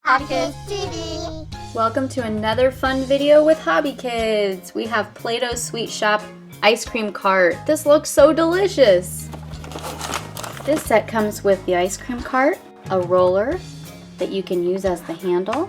HobbyKidsTV. Welcome to another fun video with Hobby Kids. We have Play-Doh Sweet Shop ice cream cart. This looks so delicious. This set comes with the ice cream cart, a roller that you can use as the handle,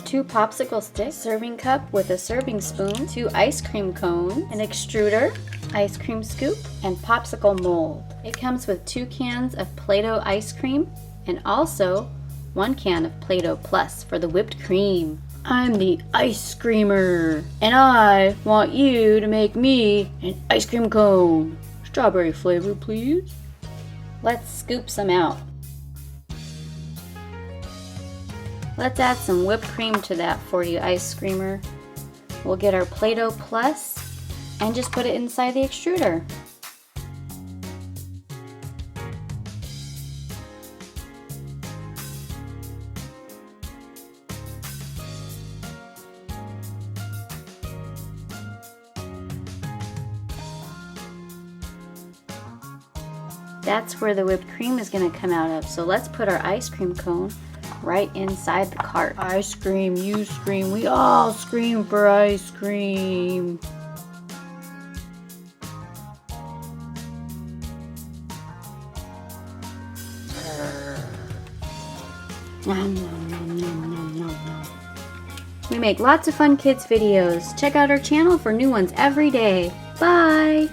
2 popsicle sticks, serving cup with a serving spoon, 2 ice cream cones, an extruder, ice cream scoop, and popsicle mold. It comes with 2 cans of Play-Doh ice cream and also 1 can of Play-Doh Plus for the whipped cream. I'm the ice creamer, and I want you to make me an ice cream cone. Strawberry flavor, please. Let's scoop some out. Let's add some whipped cream to that for you, ice creamer. We'll get our Play-Doh Plus and just put it inside the extruder. That's where the whipped cream is going to come out of. So let's put our ice cream cone right inside the cart. I scream, you scream, we all scream for ice cream. Nom, nom, nom, nom, nom, nom, nom. We make lots of fun kids videos. Check out our channel for new ones every day. Bye!